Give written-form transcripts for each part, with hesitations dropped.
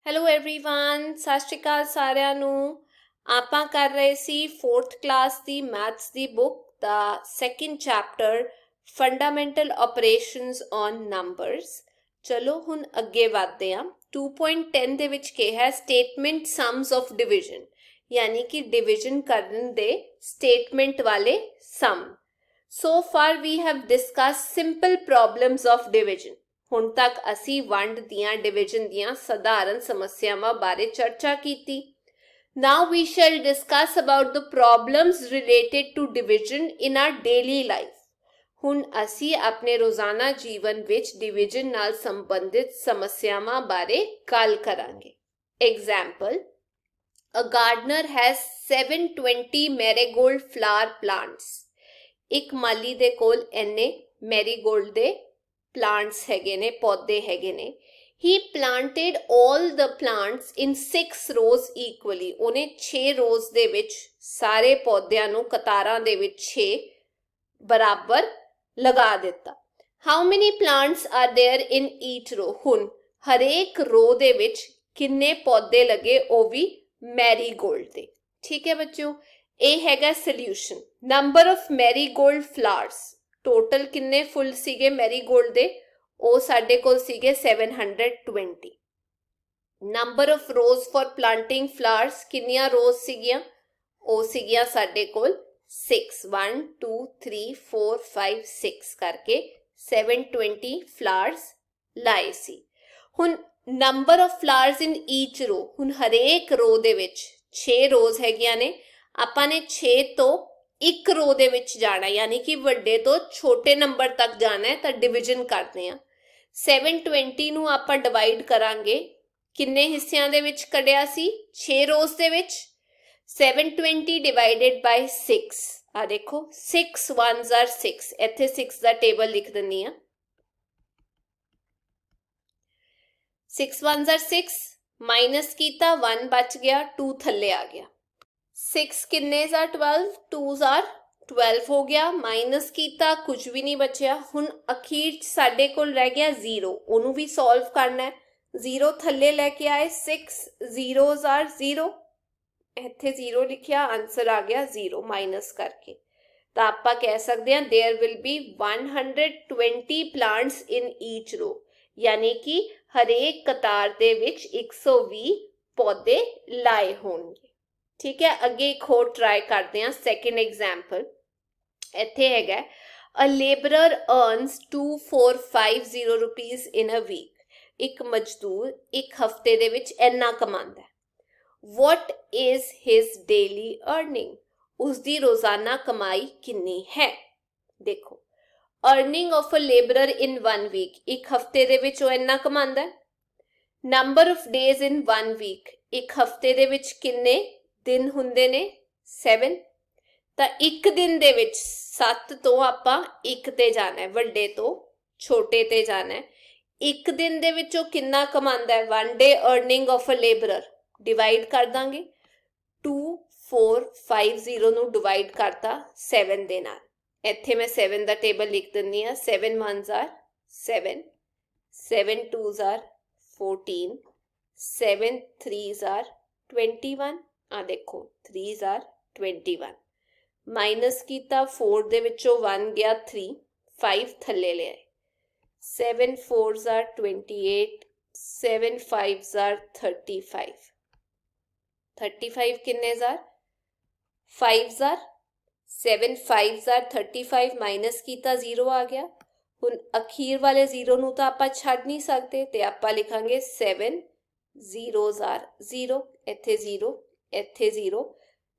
Hello everyone ਸਤਿ ਸ਼੍ਰੀ ਅਕਾਲ ਸਾਰਿਆਂ ਨੂੰ। ਆਪਾਂ ਕਰ ਰਹੇ ਸੀ 4th class the maths the book the second chapter fundamental operations on numbers. ਚਲੋ ਹੁਣ ਅੱਗੇ ਵਧਦੇ ਹਾਂ। 2.10 ਦੇ ਵਿੱਚ ਕਿਹਾ ਹੈ ਸਟੇਟਮੈਂਟ ਸਮਸ ਆਫ ਡਿਵੀਜ਼ਨ, ਯਾਨੀ ਕਿ ਡਿਵੀਜ਼ਨ ਕਰਨ ਦੇ ਸਟੇਟਮੈਂਟ ਵਾਲੇ sum. So far we have discuss simple problems of division. ਹੁਣ ਤੱਕ ਅਸੀਂ ਵੰਡ ਦੀਆਂ ਡਿਵੀਜ਼ਨ ਦੀਆਂ ਸਧਾਰਨ ਸਮੱਸਿਆਵਾਂ ਬਾਰੇ ਚਰਚਾ ਕੀਤੀ। Now we shall discuss about the problems related to division in our daily life. ਹੁਣ ਅਸੀਂ ਆਪਣੇ ਰੋਜ਼ਾਨਾ ਜੀਵਨ ਵਿੱਚ ਡਿਵੀਜ਼ਨ ਨਾਲ ਸੰਬੰਧਿਤ ਸਮੱਸਿਆਵਾਂ ਬਾਰੇ ਗੱਲ ਕਰਾਂਗੇ। Example, a gardener has 720 marigold flower plants. ਇੱਕ ਮਾਲੀ ਦੇ ਕੋਲ ਇੰਨੇ ਮੈਰੀਗੋਲਡ ਦੇ plants ਹੈਗੇ ਨੇ, ਪੌਦੇ ਹੈਗੇ ਨੇ। he planted all the plants in 6 rows equally। ਉਹਨੇ 6 rows ਦੇ ਵਿੱਚ ਸਾਰੇ ਪੌਦਿਆਂ ਨੂੰ ਕਤਾਰਾਂ ਦੇ ਵਿੱਚ 6 ਬਰਾਬਰ ਲਗਾ ਦਿੱਤਾ। how many plants are there in each row? ਹੁਣ ਹਰੇਕ ਰੋ ਦੇ ਵਿੱਚ ਕਿੰਨੇ ਪੌਦੇ ਲੱਗੇ, ਉਹ ਵੀ ਮੈਰੀਗੋਲਡ ਦੇ। ਠੀਕ ਹੈ ਬੱਚਿਓ, ਇਹ ਹੈਗਾ solution. Number of Marigold flowers, total ਕਿੰਨੇ ਫੁੱਲ ਸੀਗੇ ਮੈਰੀਗੋਲਡ ਦੇ, ਉਹ ਸਾਡੇ ਕੋਲ ਸੀਗੇ 720। Number of rose for planting flowers, ਕਿੰਨੀਆਂ ਰੋਜ਼ ਸੀਗੀਆਂ, ਉਹ ਸੀਗੀਆਂ ਸਾਡੇ ਕੋਲ 6। 1 2 3 4 5 6 ਕਰਕੇ 720 ਫਲਾਵਰਸ ਲਾਏ ਸੀ। ਹੁਣ ਨੰਬਰ ਆਫ ਫਲਾਵਰਸ ਇਨ ਈਚ ਰੋ, ਹੁਣ ਹਰੇਕ ਰੋ ਦੇ ਵਿੱਚ 6 ਰੋਜ਼ ਹੈਗੀਆਂ ਨੇ। ਆਪਾਂ ਨੇ 6 ਤੋਂ ਇੱਕ ਰੋ ਦੇ ਵਿੱਚ ਜਾਣਾ, ਯਾਨੀ ਕਿ ਵੱਡੇ ਤੋਂ ਛੋਟੇ ਨੰਬਰ ਤੱਕ ਜਾਣਾ ਹੈ, ਤਾਂ ਡਿਵੀਜ਼ਨ ਕਰਦੇ ਹਾਂ। 720 ਨੂੰ ਆਪਾਂ ਡਿਵਾਈਡ ਕਰਾਂਗੇ, ਕਿੰਨੇ ਹਿੱਸਿਆਂ ਦੇ ਵਿੱਚ ਕੱਢਿਆ ਸੀ, 6 ਰੋਜ਼ ਦੇ ਵਿੱਚ। 720 ਡਿਵਾਈਡਡ ਬਾਈ 6, ਆ ਦੇਖੋ 6 1s are 6, ਇੱਥੇ 6 ਦਾ ਟੇਬਲ ਲਿਖ ਦਿੰਦੀ ਹਾਂ। 6 1s are 6, ਮਾਈਨਸ ਕੀਤਾ 1 ਬਚ ਗਿਆ, 2 ਥੱਲੇ ਆ ਗਿਆ। 6 ਕਿੰਨੇ ਆ 12, 2s are 12 ਹੋ ਗਿਆ, ਮਾਈਨਸ ਕੀਤਾ ਕੁਝ ਵੀ ਨਹੀਂ ਬਚਿਆ। ਹੁਣ ਅਖੀਰ ਸਾਡੇ ਕੋਲ ਰਹਿ ਗਿਆ 0, ਉਹਨੂੰ ਵੀ ਸੋਲਵ ਕਰਨਾ ਹੈ। 0 ਥੱਲੇ ਲੈ ਕੇ ਆਏ, 6 0s are 0, ਇੱਥੇ 0 ਲਿਖਿਆ, ਆਨਸਰ ਆ ਗਿਆ 0 ਮਾਈਨਸ ਕਰਕੇ। ਤਾਂ ਆਪਾਂ ਕਹਿ ਸਕਦੇ ਹਾਂ there will be 120 plants in each row, ਯਾਨੀ ਕਿ ਹਰੇਕ ਕਤਾਰ ਦੇ ਵਿੱਚ 120 ਪੌਦੇ ਲਾਏ ਹੋਣਗੇ। ਠੀਕ ਹੈ, ਅੱਗੇ ਇੱਕ ਹੋਰ ਟਰਾਈ ਕਰਦੇ ਹਾਂ। ਸੈਕਿੰਡ ਐਗਜ਼ਾਮਪਲ ਇੱਥੇ ਹੈਗਾ, a labourer earns 2450 rupees in a week. ਇੱਕ ਮਜ਼ਦੂਰ ਇੱਕ ਹਫਤੇ ਦੇ ਵਿੱਚ ਇੰਨਾ ਕਮਾਉਂਦਾ ਹੈ। What is his daily earning, ਉਸਦੀ ਰੋਜ਼ਾਨਾ ਕਮਾਈ ਕਿੰਨੀ ਹੈ। ਦੇਖੋ, earning of a labourer in 1 week, ਇੱਕ ਹਫਤੇ ਦੇ ਵਿੱਚ ਉਹ ਇੰਨਾ ਕਮਾਉਂਦਾ ਹੈ। Number of days in 1 week, ਇੱਕ ਹਫਤੇ ਦੇ ਵਿੱਚ ਕਿੰਨੇ ਦਿਨ ਹੁੰਦੇ ਨੇ, 7। ਤਾਂ ਇੱਕ ਦਿਨ ਦੇ ਵਿੱਚ 7 ਤੋਂ ਆਪਾਂ 1 ਤੇ ਜਾਣਾ ਹੈ, ਵੱਡੇ ਤੋਂ ਛੋਟੇ ਤੇ ਜਾਣਾ ਹੈ। ਇੱਕ ਦਿਨ ਦੇ ਵਿੱਚ ਉਹ ਕਿੰਨਾ ਕਮਾਉਂਦਾ ਹੈ, 1 day earning of a labourer, divide ਕਰ ਦਾਂਗੇ। 2450 ਨੂੰ ਡਿਵਾਈਡ ਕਰਤਾ 7 ਦੇ ਨਾਲ, ਇੱਥੇ ਮੈਂ 7 ਦਾ ਟੇਬਲ ਲਿਖ ਦਿੰਦੀ ਹਾਂ। 7 1s are 7, 7 2s are 14, 7 3s are 21, ਆ ਦੇਖੋ 3s are 21। ਮਾਈਨਸ ਕੀਤਾ, 4 ਦੇ ਵਿੱਚੋਂ 1 ਗਿਆ 3, 5 ਥੱਲੇ ਲਿਆਏ। 7 4s are 28, 7 5s are 35। 35 ਕਿੰਨੇ are 5s are 7 5s are 35, minus ਕੀਤਾ 0 ਆ ਗਿਆ। ਹੁਣ ਅਖੀਰ ਵਾਲੇ 0 ਨੂੰ ਤਾਂ ਆਪਾਂ ਛੱਡ ਨਹੀਂ ਸਕਦੇ, ਤੇ ਆਪਾਂ ਲਿਖਾਂਗੇ 7 0s are 0, ਇੱਥੇ 0 ਇੱਥੇ 0,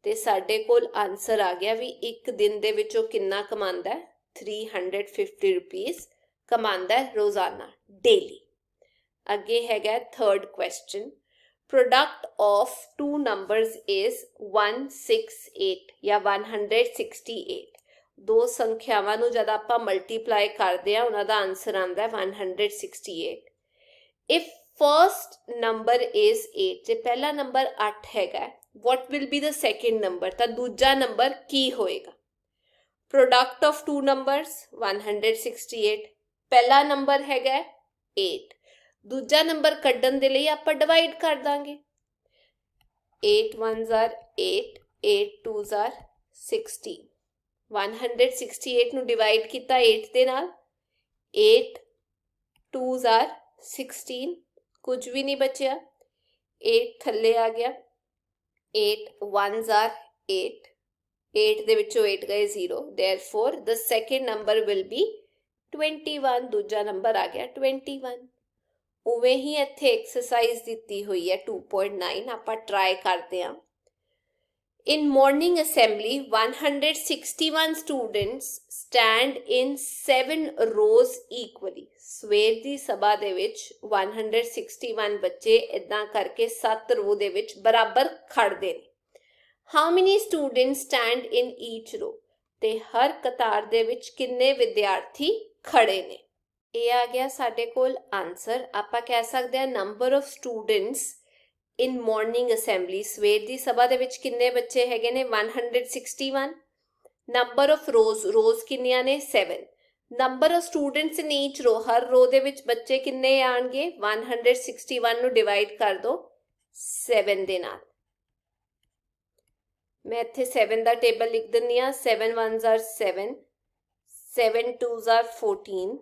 ਤੇ ਸਾਡੇ ਕੋਲ ਆਨਸਰ ਆ ਗਿਆ ਵੀ ਇੱਕ ਦਿਨ ਦੇ ਵਿੱਚ ਉਹ ਕਿੰਨਾ ਕਮਾਉਂਦਾ ਹੈ, 350 ਰੁਪੀਜ਼ ਕਮਾਉਂਦਾ ਹੈ ਰੋਜ਼ਾਨਾ, ਡੇਲੀ। ਅੱਗੇ ਹੈਗਾ third question, product of 2 numbers is 168 ਜਾਂ 168। ਦੋ ਸੰਖਿਆਵਾਂ ਨੂੰ ਜਦ ਆਪਾਂ ਮਲਟੀਪਲਾਈ ਕਰਦੇ ਹਾਂ, ਉਹਨਾਂ ਦਾ ਆਨਸਰ ਆਉਂਦਾ 168। ਇਫ ਫਰਸਟ ਨੰਬਰ ਇਜ਼ 8, ਜੇ ਪਹਿਲਾ ਨੰਬਰ 8 ਹੈਗਾ, what will be the second number, ਤਾਂ ਦੂਜਾ ਨੰਬਰ ਕੀ ਹੋਏਗਾ। ਪ੍ਰੋਡਕਟ ਆਫ 2 ਨੰਬਰਸ 168, ਪਹਿਲਾ ਨੰਬਰ ਹੈਗਾ 8, ਦੂਜਾ ਨੰਬਰ ਕੱਢਣ ਦੇ ਲਈ ਆਪਾਂ ਡਿਵਾਈਡ ਕਰ ਦਾਂਗੇ। 8 ones are 8, 8 twos are 16। 168 ਨੂੰ ਡਿਵਾਈਡ ਕੀਤਾ 8 ਦੇ ਨਾਲ, 8 twos are 16, ਕੁਝ ਵੀ ਨਹੀਂ ਬਚਿਆ, 8 ਥੱਲੇ ਆ ਗਿਆ, 8 ones are 8, 8 ਦੇ ਵਿੱਚੋਂ 8 ਗਏ 0, therefore the second number will be 21। ਦੂਜਾ ਨੰਬਰ ਆ ਗਿਆ 21। ਉਵੇਂ ਹੀ ਇੱਥੇ ਐਕਸਰਸਾਈਜ਼ ਦਿੱਤੀ ਹੋਈ ਹੈ 2.9, ਆਪਾਂ ਟਰਾਈ ਕਰਦੇ ਹਾਂ। In morning assembly, 161 students stand in 7 rows equally। ਸਵੇਰ ਦੀ ਸਭਾ ਦੇ ਵਿੱਚ 161 ਬੱਚੇ ਇਦਾਂ ਕਰਕੇ 7 ਰੋ ਦੇ ਵਿੱਚ ਬਰਾਬਰ ਖੜਦੇ ਨੇ। How many students stand in each row? ਤੇ ਹਰ ਕਤਾਰ ਦੇ ਵਿੱਚ ਕਿੰਨੇ ਵਿਦਿਆਰਥੀ ਖੜੇ ਨੇ। ਇਹ ਆ ਗਿਆ ਸਾਡੇ ਕੋਲ ਆਨਸਰ। ਆਪਾਂ ਕਹਿ ਸਕਦੇ ਹਾਂ number of students in morning assembly, ਸਵੇਰ ਦੀ ਸਭਾ ਦੇ ਵਿੱਚ ਕਿੰਨੇ ਬੱਚੇ ਹੈਗੇ ਨੇ 161। ਨੰਬਰ ਆਫ ਰੋਜ਼ ਕਿੰਨੀਆਂ ਨੇ 7। ਨੰਬਰ ਆਫ ਸਟੂਡੈਂਟਸ ਇਨ ਈਚ ਰੋ, ਹਰ ਰੋ ਦੇ ਵਿੱਚ ਬੱਚੇ ਕਿੰਨੇ ਆਣਗੇ 161 ਨੂੰ ਡਿਵਾਈਡ ਕਰ ਦੋ 7 ਦੇ ਨਾਲ। ਮੈਂ ਇੱਥੇ 7 ਦਾ ਟੇਬਲ ਲਿਖ ਦਿੰਦੀ ਹਾਂ। 7 ones are 7, 7 twos are 14,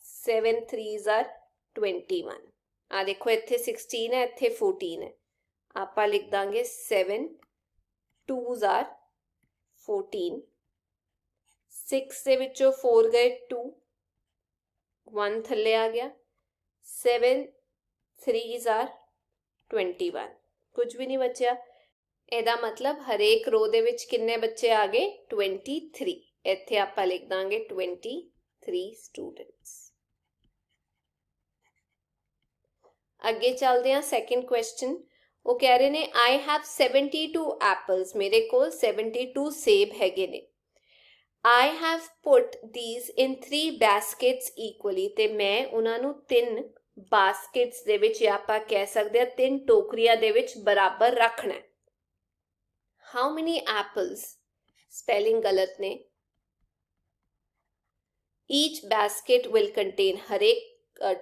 7 threes are 21। ਆ ਦੇਖੋ ਇੱਥੇ 16 ਹੈ, ਇੱਥੇ 14 ਹੈ। ਆਪਾਂ ਲਿਖ ਦਾਂਗੇ 7 twos are 14, 6 ਦੇ ਵਿੱਚੋਂ 4 ਗਏ 2, 1 ਥੱਲੇ ਆ ਗਿਆ, 7 threes are 21, ਕੁਝ ਵੀ ਨਹੀਂ ਬਚਿਆ। ਇਹਦਾ ਮਤਲਬ ਹਰੇਕ ਰੋ ਦੇ ਵਿੱਚ ਕਿੰਨੇ ਬੱਚੇ ਆ ਗਏ 23। ਇੱਥੇ ਆਪਾਂ ਲਿਖ ਦਾਂਗੇ 23 ਸਟੂਡੈਂਟਸ। ਅੱਗੇ ਚੱਲਦੇ ਹਾਂ ਸੈਕਿੰਡ ਕੁਐਸਚਨ। ਉਹ ਕਹਿ ਰਹੇ ਨੇ I have 72 apples, ਮੇਰੇ ਕੋਲ 72 ਸੇਬ ਹੈਗੇ ਨੇ। I have put these in 3 baskets equally, ਤੇ ਮੈਂ ਉਹਨਾਂ ਨੂੰ 3 ਬਾਸਕਟਸ ਦੇ ਵਿੱਚ, ਜਾਂ ਆਪਾਂ ਕਹਿ ਸਕਦੇ ਹਾਂ 3 ਟੋਕਰੀਆਂ ਦੇ ਵਿੱਚ ਬਰਾਬਰ ਰੱਖਣਾ ਹੈ। How many apples, spelling ਗਲਤ ਨੇ, each basket will contain, ਹਰੇਕ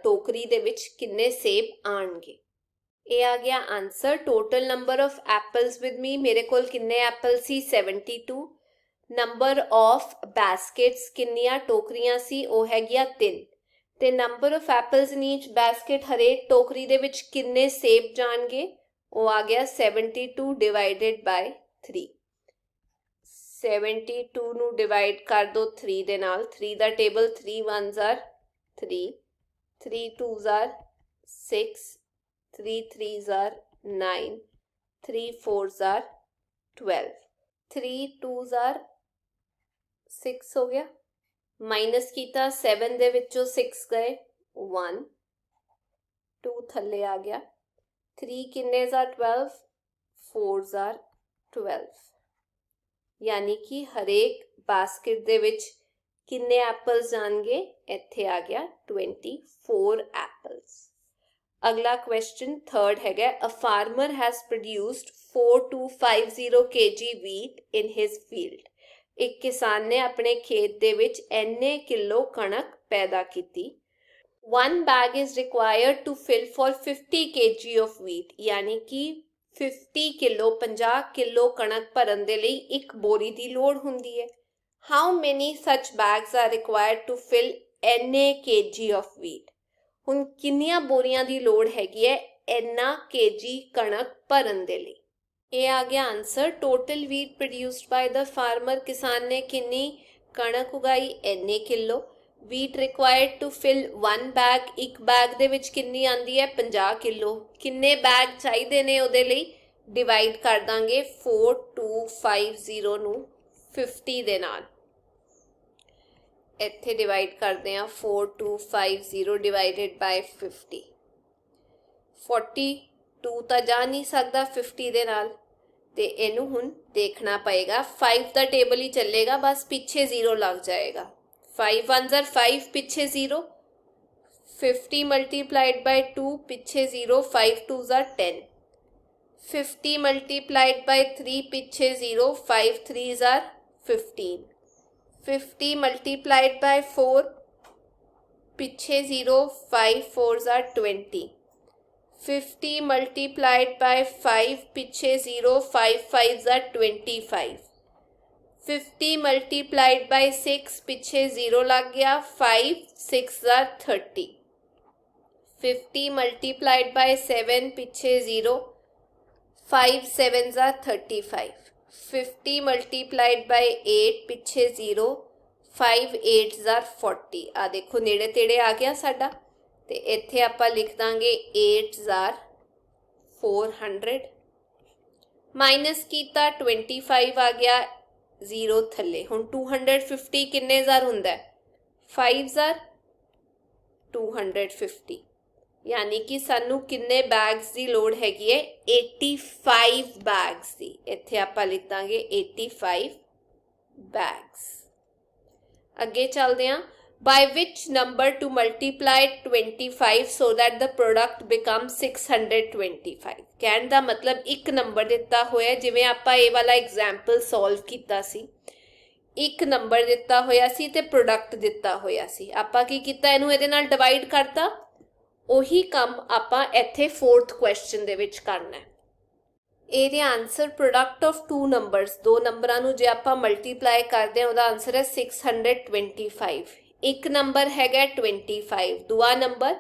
ਟੋਕਰੀ ਦੇ ਵਿੱਚ ਕਿੰਨੇ ਸੇਬ ਆਣਗੇ। ਇਹ ਆ ਗਿਆ answer. Total number of apples with me, ਮੇਰੇ ਕੋਲ ਕਿੰਨੇ ਐਪਲ ਸੀ 72। ਨੰਬਰ ਆਫ ਬਾਸਕਟਸ, ਕਿੰਨੀਆਂ ਟੋਕਰੀਆਂ ਸੀ, ਉਹ ਹੈਗੀਆਂ 3। ਤੇ number of apples in each basket, ਹਰੇਕ ਟੋਕਰੀ ਦੇ ਵਿੱਚ ਕਿੰਨੇ ਸੇਬ ਜਾਣਗੇ, ਉਹ ਆ ਗਿਆ 72 ਡਿਵਾਈਡਡ ਬਾਈ 3। 72 ਨੂੰ ਡਿਵਾਈਡ ਕਰ ਦੋ 3 ਦੇ ਨਾਲ। 3 ਦਾ table, 3 ones are 3, 3 twos are 6, 3 threes are 9, 3 fours are 12, 3 twos are 6 ਹੋ ਗਿਆ। ਮਾਈਨਸ ਕੀਤਾ 7 ਦੇ ਵਿੱਚੋਂ 6 ਗਏ 1, 2 ਥੱਲੇ ਆ ਗਿਆ, 3 ਕਿੰਨੇ are 12, 4s are 12। ਯਾਨੀ ਕਿ ਹਰੇਕ ਬਾਸਕਟ ਦੇ ਵਿੱਚ ਕਿੰਨੇ ਐਪਲਸ ਜਾਣਗੇ, ਇੱਥੇ ਆ ਗਿਆ 24 ਐਪਲਸ। ਅਗਲਾ ਕੁਐਸਚਨ ਥਰਡ ਹੈਗਾ, a farmer has produced 4250 kg wheat in his field। ਇੱਕ ਕਿਸਾਨ ਨੇ ਆਪਣੇ ਖੇਤ ਦੇ ਵਿੱਚ ਇੰਨੇ ਕਿਲੋ ਕਣਕ ਪੈਦਾ ਕੀਤੀ। 1 bag is required to fill for 50 kg of wheat, ਯਾਨੀ ਕਿ 50 ਕਿਲੋ 50 ਕਿਲੋ ਕਣਕ ਭਰਨ ਦੇ ਲਈ ਇੱਕ ਬੋਰੀ ਦੀ ਲੋੜ ਹੁੰਦੀ ਹੈ। How many such bags are required to fill ਇੰਨੇ kg of wheat? ਹੁਣ ਕਿੰਨੀਆਂ ਬੋਰੀਆਂ ਦੀ ਲੋੜ ਹੈਗੀ ਹੈ ਇੰਨਾ kg ਕਣਕ ਭਰਨ ਦੇ ਲਈ। ਇਹ ਆ ਗਿਆ answer. Total wheat produced by the farmer, ਕਿਸਾਨ ਨੇ ਕਿੰਨੀ ਕਣਕ ਉਗਾਈ ਇੰਨੇ kilo. wheat required to fill 1 bag, ਇੱਕ ਬੈਗ ਦੇ ਵਿੱਚ ਕਿੰਨੀ ਆਂਦੀ ਹੈ 50 ਕਿਲੋ। ਕਿੰਨੇ ਬੈਗ ਚਾਹੀਦੇ ਨੇ ਉਹਦੇ ਲਈ, ਡਿਵਾਈਡ ਕਰ ਦਾਂਗੇ 4250 ਨੂੰ 50 ਦੇ ਨਾਲ। ਇੱਥੇ ਡਿਵਾਈਡ ਕਰਦੇ ਹਾਂ 4250 ਡਿਵਾਈਡਡ ਬਾਈ 50। 42 ਤਾਂ ਜਾ ਨਹੀਂ ਸਕਦਾ 50 ਦੇ ਨਾਲ, ਤੇ ਇਹਨੂੰ ਹੁਣ ਦੇਖਣਾ ਪਏਗਾ। 5 ਦਾ ਟੇਬਲ ਹੀ ਚੱਲੇਗਾ, ਬਸ ਪਿੱਛੇ 0 ਲੱਗ ਜਾਏਗਾ। 5 ones are 5, ਪਿੱਛੇ 0। 50 ਮਲਟੀਪਲਾਈਡ ਬਾਈ 2, ਪਿੱਛੇ 0। 5 twos are 10। 50 ਮਲਟੀਪਲਾਈਡ ਬਾਈ 3, ਪਿੱਛੇ 0। 5 threes are 15। 50 multiplied by 4, पिछे 0, 5 4s are 20. 50 multiplied by 5 पिछे 0, 5 5s are 25. 50 multiplied by 6 पिछे 0 लग गया, 5 6s are 30. 50 multiplied by 7 पिछे 0, 5 7s are 35. 50 multiplied by 8 पिछे 0, 5 8s are 40. आ देखो नेड़े तेड़े आ गया साडा, ते इत्थे आपां लिख दांगे 8s are 400. माइनस कीता 25 आ गया, 0 थले. हुण 250 किन्ने ज़ार हुंदा है? 5s are 250. यानी कि सानू किन्ने बैग्स की लोड़ हैगी है? 85 बैग्स की. इत्थे आपां लिख दांगे 85 बैग्स. अगे चलते हैं. By which number to multiply 25 so that the product becomes 625? कहने का मतलब एक नंबर दिता होया, जिवें आपां ये वाला एग्जाम्पल सॉल्व कीता सी. एक नंबर दिता होया सी ते प्रोडक्ट दिता होया सी. आपां की कीता? इहनूं इहदे नाल डिवाइड करता. ਉਹੀ ਕੰਮ ਆਪਾਂ ਇੱਥੇ 4th ਕੁਐਸਚਨ ਦੇ ਵਿੱਚ ਕਰਨਾ ਹੈ. ਇਹਦੇ answer product of to numbers, ਦੋ ਨੰਬਰਾਂ ਨੂੰ ਜੇ ਆਪਾਂ ਮਲਟੀਪਲਾਈ ਕਰਦੇ ਹਾਂ ਉਹਦਾ ਆਨਸਰ ਹੈ 625. ਇੱਕ ਨੰਬਰ ਹੈਗਾ 25, ਦੂਆ ਨੰਬਰ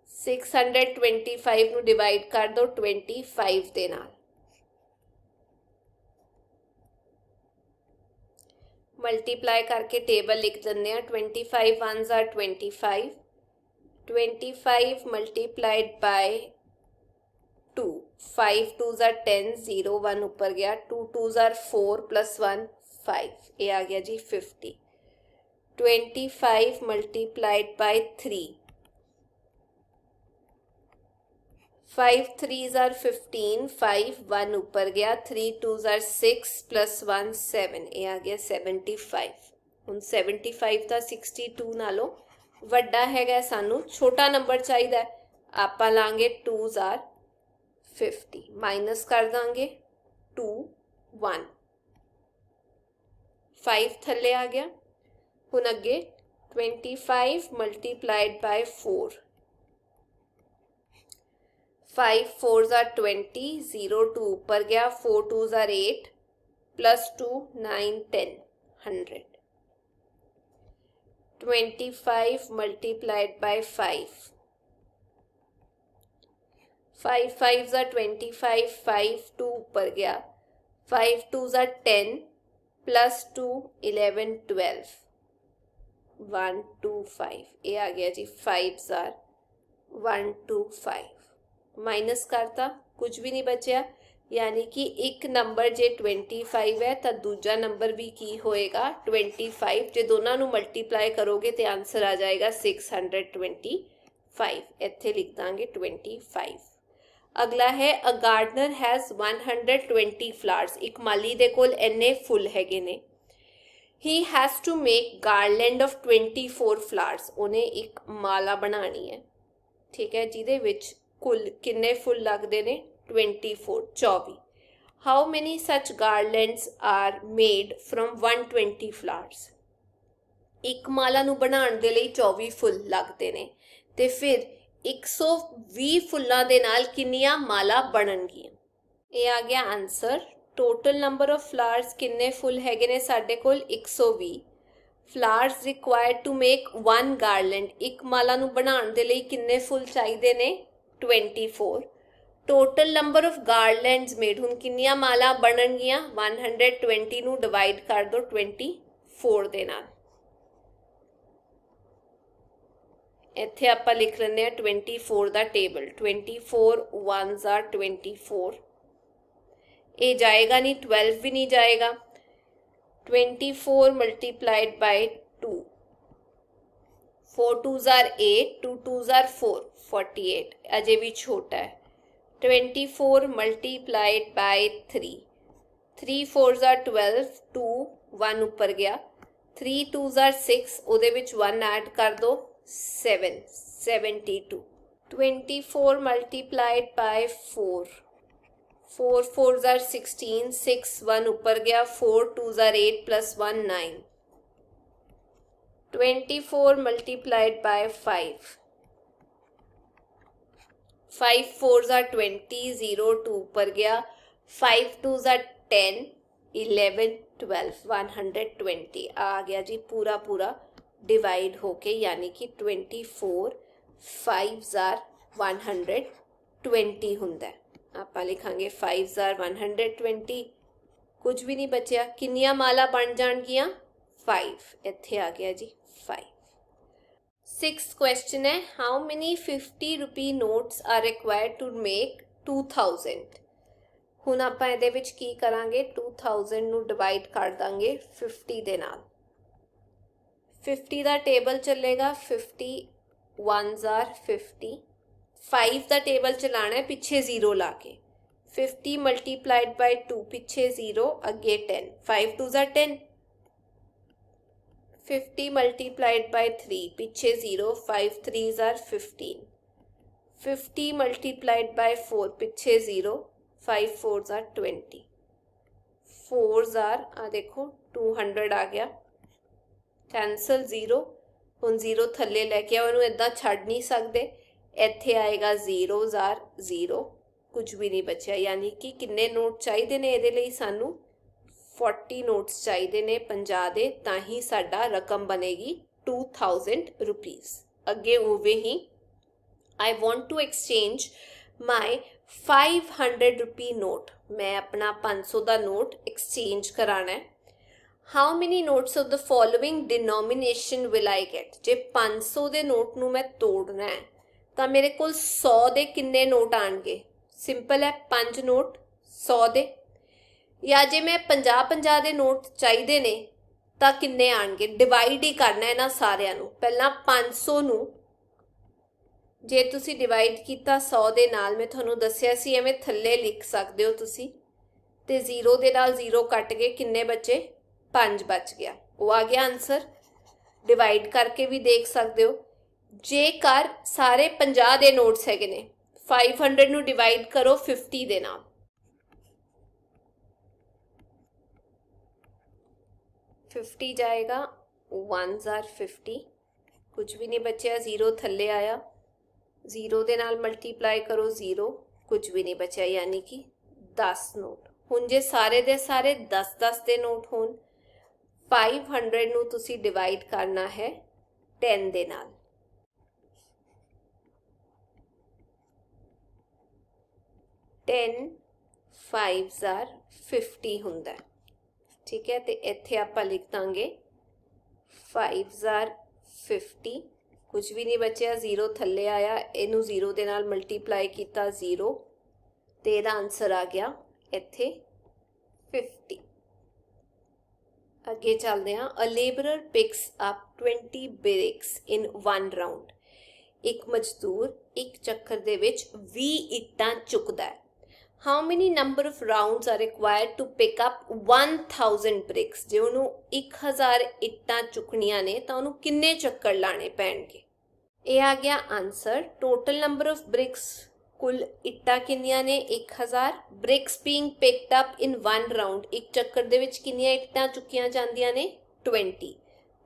625 ਨੂੰ ਡਿਵਾਈਡ ਕਰ ਦਿਓ 25 ਦੇ ਨਾਲ. ਮਲਟੀਪਲਾਈ ਕਰਕੇ ਟੇਬਲ ਲਿਖ ਦਿੰਦੇ ਹਾਂ. 25 1s are 25. 25 multiplied by 2, 5 2s are 10, 0 1 ऊपर गया, 2 2s are 4 plus 1 5, ये आ गया जी 50. 25 multiplied by 3, 5 3s are 15, 5 1 ऊपर गया, 3 2s are 6 plus 1 7, ये आ गया 75. ਹੁਣ 75 ਦਾ 62 ਨਾਲੋਂ ਵੱਡਾ ਹੈਗਾ, ਸਾਨੂੰ ਛੋਟਾ ਨੰਬਰ ਚਾਹੀਦਾ. ਆਪਾਂ ਲਾਂਗੇ 2s are 50, ਮਾਈਨਸ ਕਰ ਦਾਂਗੇ 2 1, 5 ਥੱਲੇ ਆ ਗਿਆ. ਹੁਣ ਅੱਗੇ 25 multiplied by 4, 5 4s are 20, 0 2 ऊपर गया, 4 2s are 8 plus 2 9 10 100. 25 multiplied by 5, 5 5s are 25, 5 2 ऊपर गया, 5 2s are 10 plus 2 11 12 1 2 5, ये आ गया जी 5s are 1 2 5. माइनस करता, कुछ भी नहीं बचा. यानी कि एक नंबर जे 25 है तो दूजा नंबर भी की होएगा 25. जे दोनों नू मल्टीप्लाई करोगे तो आंसर आ जाएगा 625. इत्थे लिख दांगे 25. अगला है अ गार्डनर हैज़ 120 फ्लावर्स. एक माली दे कोल इन्ने फुल हैगे ने. He has to make garland of 24 flowers. उन्हें एक माला बनानी है, ठीक है, जिहदे विच कुल किन्ने फुल लगदे ने? 24. How many such garlands are made from 120 flowers? ਇੱਕ ਮਾਲਾ ਨੂੰ ਬਣਾਉਣ ਦੇ ਲਈ 24 ਫੁੱਲ ਲੱਗਦੇ ਨੇ, ਤੇ ਫਿਰ 120 ਫੁੱਲਾਂ ਦੇ ਨਾਲ ਕਿੰਨੀਆਂ ਮਾਲਾ ਬਣਨਗੀਆਂ? ਇਹ ਆ ਗਿਆ answer. Total number of flowers ਕਿੰਨੇ ਫੁੱਲ ਹੈਗੇ ਨੇ ਸਾਡੇ ਕੋਲ? 120. Flowers required to make 1 garland. ਇੱਕ ਮਾਲਾ ਨੂੰ ਬਣਾਉਣ ਦੇ ਲਈ ਕਿੰਨੇ ਫੁੱਲ ਚਾਹੀਦੇ ਨੇ? 24. Total number of garlands made, हुण किन्नियां माला बननगियां? 120 नू डिवाइड कर दो 24 दे नाल. इत्थे आपां लिख लैंदे आ 24 दा टेबल. 24 1s are 24, ये जाएगा नहीं, 12 भी नहीं जाएगा. 24 multiplied by 2, 4 2s are 8, 2 2s are 4, 48, अजे भी छोटा है. 24 multiplied by 3, 3 4s are 12, 2 1 ऊपर गया, 3 2s are 6, ਉਹਦੇ ਵਿੱਚ 1 ऐड कर दो 7, 72. 24 multiplied by 4, 4 4s are 16, 6 1 ऊपर गया, 4 2s are 8 plus 1 9, 24 multiplied by 5. 5 4s are 20, 0 2 ऊपर गया, 5 2s are 10, 11 12, 120 आ गया जी पूरा पूरा डिवाइड होके, यानी कि 24 5s are 120 ਹੁੰਦਾ ਹੈ। ਆਪਾਂ ਲਿਖਾਂਗੇ 5s are 120, ਕੁਝ ਵੀ ਨਹੀਂ ਬਚਿਆ। ਕਿੰਨੀਆਂ ਮਾਲਾ ਬਣ ਜਾਣਗੀਆਂ? 5, ਇੱਥੇ ਆ ਗਿਆ ਜੀ 5। सिक्स्थ क्वेश्चन है, how many 50 rupee notes are required to make 2000। ਹੁਣ ਆਪਾਂ ਇਹਦੇ ਵਿੱਚ ਕੀ ਕਰਾਂਗੇ, 2000 ਨੂੰ ਡਿਵਾਈਡ ਕਰ ਦਾਂਗੇ 50 ਦੇ ਨਾਲ। 50 ਦਾ ਟੇਬਲ ਚੱਲੇਗਾ, 50 1s are 50, 5 ਦਾ ਟੇਬਲ ਚਲਾਣਾ ਹੈ ਪਿੱਛੇ 0 ਲਾ ਕੇ। 50 ਮਲਟੀਪਲਾਈਡ ਬਾਈ 2 ਪਿੱਛੇ 0 ਅੱਗੇ 10, 5 2s are 10। 50 multiplied by 3 पीछे 0, 5 3s are 15। 50 multiplied by 4 पीछे 0, 5 4s are 20। 4s are आ देखो 200 आ गया, कैंसल 0, ਹੁਣ 0 ਥੱਲੇ ਲੈ ਕੇ ਉਹਨੂੰ ਇਦਾਂ ਛੱਡ ਨਹੀਂ ਸਕਦੇ, ਇੱਥੇ ਆਏਗਾ 0s are 0, ਕੁਝ ਵੀ ਨਹੀਂ ਬਚਿਆ। ਯਾਨੀ ਕਿ ਕਿੰਨੇ ਨੋਟ ਚਾਹੀਦੇ ਨੇ ਇਹਦੇ ਲਈ? ਸਾਨੂੰ 40 ਨੋਟਸ ਚਾਹੀਦੇ ਨੇ 50 ਦੇ, ਤਾਂ ਹੀ ਸਾਡਾ ਰਕਮ ਬਣੇਗੀ 2000 ਰੁਪੀਜ਼। ਅੱਗੇ ਉਵੇਂ ਹੀ I want to exchange my 500 rupee note, ਮੈਂ ਆਪਣਾ 500 ਦਾ ਨੋਟ ਐਕਸਚੇਂਜ ਕਰਾਣਾ ਹੈ। How many notes of the following denomination will I get? ਜੇ 500 ਦੇ ਨੋਟ ਨੂੰ ਮੈਂ ਤੋੜਨਾ ਹੈ ਤਾਂ ਮੇਰੇ ਕੋਲ 100 ਦੇ ਕਿੰਨੇ ਨੋਟ ਆਣਗੇ? ਸਿੰਪਲ ਹੈ, 5 ਨੋਟ 100 ਦੇ। ਜਾਂ ਜੇ ਮੈਂ 50 ਦੇ ਨੋਟ ਚਾਹੀਦੇ ਨੇ ਤਾਂ ਕਿੰਨੇ ਆਣਗੇ? ਡਿਵਾਈਡ ਹੀ ਕਰਨਾ ਇਹਨਾਂ ਸਾਰਿਆਂ ਨੂੰ। ਪਹਿਲਾਂ 500 ਨੂੰ ਜੇ ਤੁਸੀਂ ਡਿਵਾਈਡ ਕੀਤਾ 100 ਦੇ ਨਾਲ, ਮੈਂ ਤੁਹਾਨੂੰ ਦੱਸਿਆ ਸੀ ਐਵੇਂ ਥੱਲੇ ਲਿਖ ਸਕਦੇ ਹੋ ਤੁਸੀਂ, ਤੇ 0 ਦੇ ਨਾਲ 0 ਕੱਟ ਗਏ, ਕਿੰਨੇ ਬਚੇ? 5 ਬਚ ਗਿਆ, ਉਹ ਆ ਗਿਆ ਆਨਸਰ। ਡਿਵਾਈਡ ਕਰਕੇ ਵੀ ਦੇਖ ਸਕਦੇ ਹੋ। ਜੇਕਰ ਸਾਰੇ 50 ਦੇ ਨੋਟਸ ਹੈਗੇ ਨੇ, 500 ਨੂੰ ਡਿਵਾਈਡ ਕਰੋ 50 ਦੇ ਨਾਲ, 50 ਜਾਏਗਾ, 1s are 50, ਕੁਝ ਵੀ ਨਹੀਂ ਬਚਿਆ, 0 ਥੱਲੇ ਆਇਆ, 0 ਦੇ ਨਾਲ ਮਲਟੀਪਲਾਈ ਕਰੋ 0, ਕੁਝ ਵੀ ਨਹੀਂ ਬਚਿਆ, ਯਾਨੀ ਕਿ 10 ਨੋਟ। ਹੁਣ ਜੇ ਸਾਰੇ ਦੇ ਸਾਰੇ 10 ਦੇ ਨੋਟ ਹੋਣ, 500 ਨੂੰ ਤੁਸੀਂ ਡਿਵਾਈਡ ਕਰਨਾ ਹੈ 10 ਦੇ ਨਾਲ। ten 5s are 50 ਹੁੰਦਾ ਹੈ, ਠੀਕ ਹੈ। ਤੇ ਇੱਥੇ ਆਪਾਂ ਲਿਖ ਦਾਂਗੇ 5s are 50, ਕੁਝ ਵੀ ਨਹੀਂ ਬਚਿਆ, 0 ਥੱਲੇ ਆਇਆ, ਇਹਨੂੰ 0 ਦੇ ਨਾਲ ਮਲਟੀਪਲਾਈ ਕੀਤਾ 0, ਤੇ ਇਹਦਾ ਆਨਸਰ ਆ ਗਿਆ ਇੱਥੇ 50। ਅੱਗੇ ਚੱਲਦੇ ਹਾਂ। A labourer picks up 20 bricks in one round। ਇੱਕ ਮਜ਼ਦੂਰ ਇੱਕ ਚੱਕਰ ਦੇ ਵਿੱਚ 20 ਇੱਟਾਂ ਚੁੱਕਦਾ ਹੈ। How many number of rounds are required to pick up 1000 bricks? ਜੇ ਉਹਨੂੰ 1000 ਇੱਟਾਂ ਚੁੱਕਣੀਆਂ ਨੇ ਤਾਂ ਉਹਨੂੰ ਕਿੰਨੇ ਚੱਕਰ ਲਾਣੇ ਪੈਣਗੇ? ਇਹ ਆ ਗਿਆ answer. Total number of bricks, ਕੁੱਲ ਇੱਟਾਂ ਕਿੰਨੀਆਂ ਨੇ? 1000। Bricks being picked up in 1 round, ਇੱਕ ਚੱਕਰ ਦੇ ਵਿੱਚ ਕਿੰਨੀਆਂ ਇੱਟਾਂ ਚੁੱਕੀਆਂ ਜਾਂਦੀਆਂ ਨੇ? 20।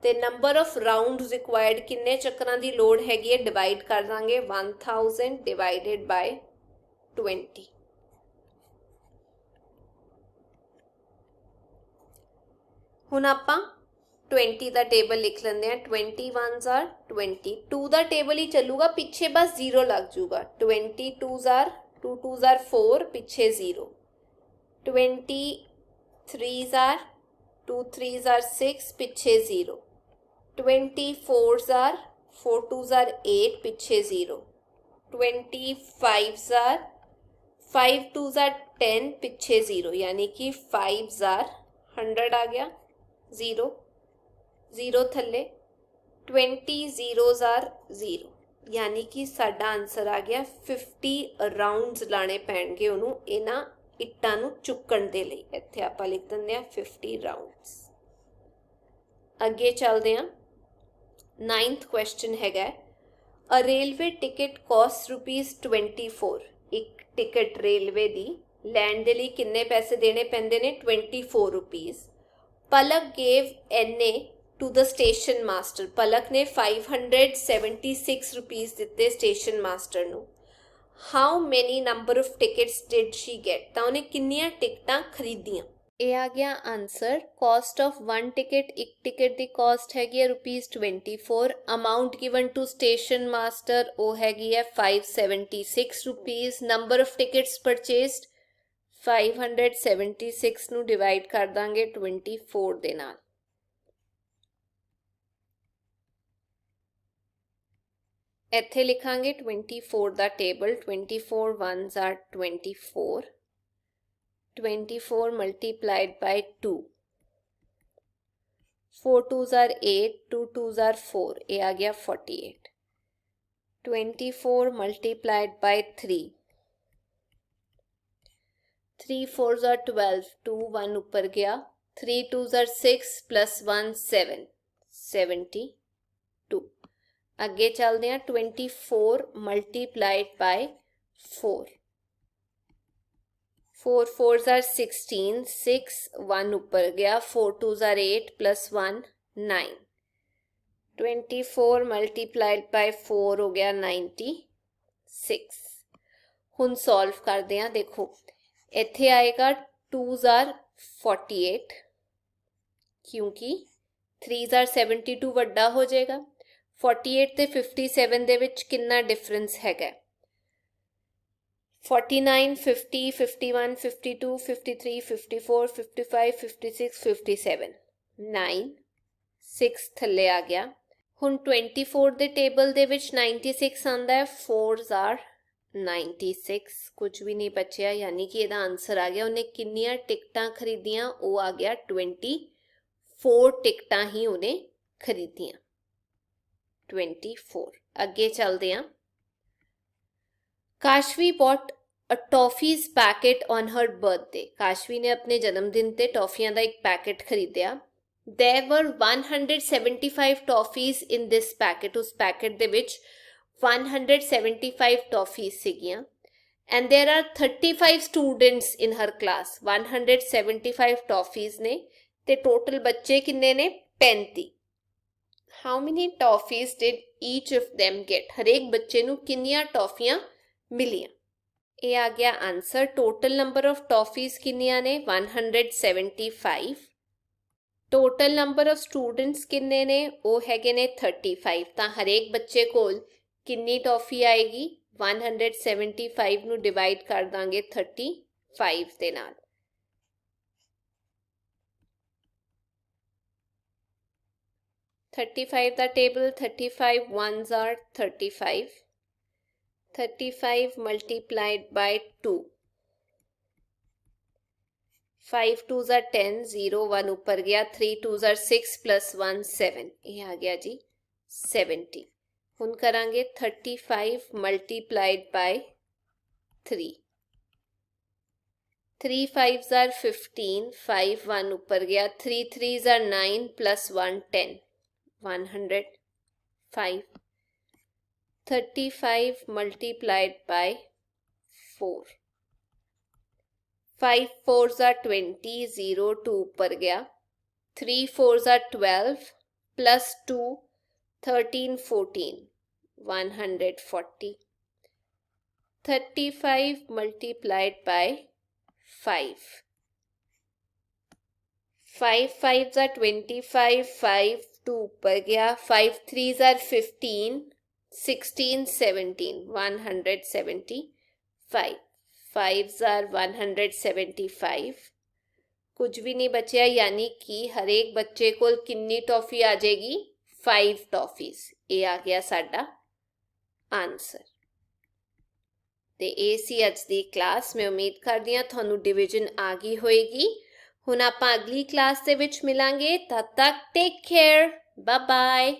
ਤੇ ਨੰਬਰ ਆਫ ਰਾਊਂਡਸ ਰਿਕੁਆਇਰਡ, ਕਿੰਨੇ ਚੱਕਰਾਂ ਦੀ ਲੋੜ ਹੈਗੀ ਹੈ? ਡਿਵਾਈਡ ਕਰ ਦਾਂਗੇ 1000 ਡਿਵਾਈਡਡ ਬਾਈ 20। ਹੁਣ ਆਪਾਂ 20 ਦਾ ਟੇਬਲ ਲਿਖ ਲੈਂਦੇ ਹਾਂ। 20 1s are 20, 2 ਦਾ ਟੇਬਲ ਹੀ ਚੱਲੂਗਾ, ਪਿੱਛੇ ਬਸ 0 ਲੱਗ ਜੂਗਾ। 20 2s are 2 2s are 4, ਪਿੱਛੇ 0। 20 3s are 2 3s are 6, ਪਿੱਛੇ 0। 20 4s are 4 2s are 8, ਪਿੱਛੇ 0। 20 5s are 5 2s are 10, ਪਿੱਛੇ 0, ਯਾਨੀ ਕਿ 5s are 100 ਆ ਗਿਆ, 0 0 ਥੱਲੇ। 20 zeros are 0, ਯਾਨੀ ਕਿ ਸਾਡਾ ਆਨਸਰ ਆ ਗਿਆ 50 ਰਾਊਂਡਸ ਲਾਣੇ ਪੈਣਗੇ ਉਹਨੂੰ ਇਹਨਾਂ ਇੱਟਾਂ ਨੂੰ ਚੁੱਕਣ ਦੇ ਲਈ। ਇੱਥੇ ਆਪਾਂ ਲਿਖ ਦਿੰਦੇ ਹਾਂ 50 ਰਾਊਂਡਸ। ਅੱਗੇ ਚੱਲਦੇ ਹਾਂ। 9th ਕੁਐਸਚਨ ਹੈਗਾ, ਅ ਰੇਲਵੇ ਟਿਕਟ ਕੋਸਟ ₹24। ਇੱਕ ਟਿਕਟ ਰੇਲਵੇ ਦੀ ਲੈਣ ਦੇ ਲਈ ਕਿੰਨੇ ਪੈਸੇ ਦੇਣੇ ਪੈਂਦੇ ਨੇ? 24 ਰੁਪੀਜ਼। ਪਲਕ ਗੇਵ ਐਨੇ to the station master. Palak ने 576 रुपीज़ दिते स्टेशन मास्टर नू। How many number of tickets did she get? तो उन्हें किन्नियां टिकटां खरीदियां? ये आ गया answer. Cost of one ticket, एक टिकट की कॉस्ट हैगी ₹24। Amount given to station master वो हैगी है 576 rupees. Number of tickets purchased 576 ਨੂੰ डिवाइड कर दांगे 24 ਦੇ ਨਾਲ। ਇੱਥੇ ਲਿਖਾਂਗੇ 24 ਦਾ table. 24 ones are 24, 24 multiplied by 2, 4 twos are 8, 2 twos are 4, ये आ गया 48। 24 multiplied by 3, 3 fours are 12, 2 1 ऊपर गया, 3 twos are 6 plus 1 7, 72। अगे चलते हैं 24 multiplied by 4, 4 fours are 16, 6 1 ऊपर गया, 4 twos are 8 plus 1 9, 24 multiplied by 4 हो गया 96। हुन सॉल्व करते हैं। देखो इत्थे आएगा 2s are 48 क्योंकि 3s are 72 वड्डा हो जाएगा। 48 ਤੇ 57 ਦੇ ਵਿੱਚ ਕਿੰਨਾ ਡਿਫਰੈਂਸ ਹੈਗਾ? 49 50 51 52 53 54 55 56 57 9 6 ਥੱਲੇ ਆ ਗਿਆ। ਹੁਣ 24 ਦੇ ਟੇਬਲ ਦੇ ਵਿੱਚ 96 ਆਂਦਾ ਹੈ, 4s are 96, ਕੁਝ ਵੀ ਨਹੀਂ ਬਚਿਆ, ਯਾਨੀ ਕਿ ਇਹਦਾ ਆਨਸਰ ਆ ਗਿਆ। ਉਹਨੇ ਕਿੰਨੀਆਂ ਟਿਕਟਾਂ ਖਰੀਦੀਆਂ? ਉਹ ਆ ਗਿਆ 24 ਟਿਕਟਾਂ ਹੀ ਉਹਨੇ ਖਰੀਦੀਆਂ। 24। अगे चलते हैं। Kashvi bought a toffees packet on her birthday. Kashvi ने अपने जन्मदिन ते टॉफियां का एक पैकेट खरीदिया। There were 175 toffees in this packet. उस पैकेट दे विच 175 टॉफीज सीगियां। And there are 35 students in her class. 175 toffees ने ते टोटल बच्चे किन्ने ने? 35। How many toffees did each of them get? हर एक बच्चे नू किन्नियां टॉफियां मिलियां? ये आ गया answer. Total number of toffees किन्नियां ने? 175। टोटल नंबर ऑफ स्टूडेंट्स किन्ने ने? वो हैगे ने 35। तो हर एक बच्चे कोल किन्नी टॉफी आएगी? 175 नू डिवाइड कर दांगे 35 दे नाल। 35 ਦਾ table. 35 ones are 35, 35 multiplied by 2, 5 twos are 10, 0 1 ऊपर गया, 3 twos are 6 plus 1 7, ये आ गया जी 70। हुन करांगे 35 multiplied by 3, 3 5s are 15, 5 1 ऊपर गया, 3 3s are 9 plus 1 10, 105। 35 multiplied by 4, 5 4s are 20, 0 2 ऊपर गया, 3 4s are 12 plus 2 13 14, 140। 35 multiplied by 5, 5 5s are 25, 5 2 ऊपर गया, 5 3s are 15, 16 17, 175। 5s are 175, कुछ भी नहीं बचा, यानी कि हर एक बच्चे को कितनी टॉफी आ जाएगी? 5 टॉफीज। ये आ गया साडा आंसर। ते ये सी अज दी क्लास। मैं उम्मीद करदी हां तुहानू डिवीजन आ गई होएगी। हुण आपां अगली क्लास दे विच मिलांगे। तद तक टेक केयर, बाय बाय।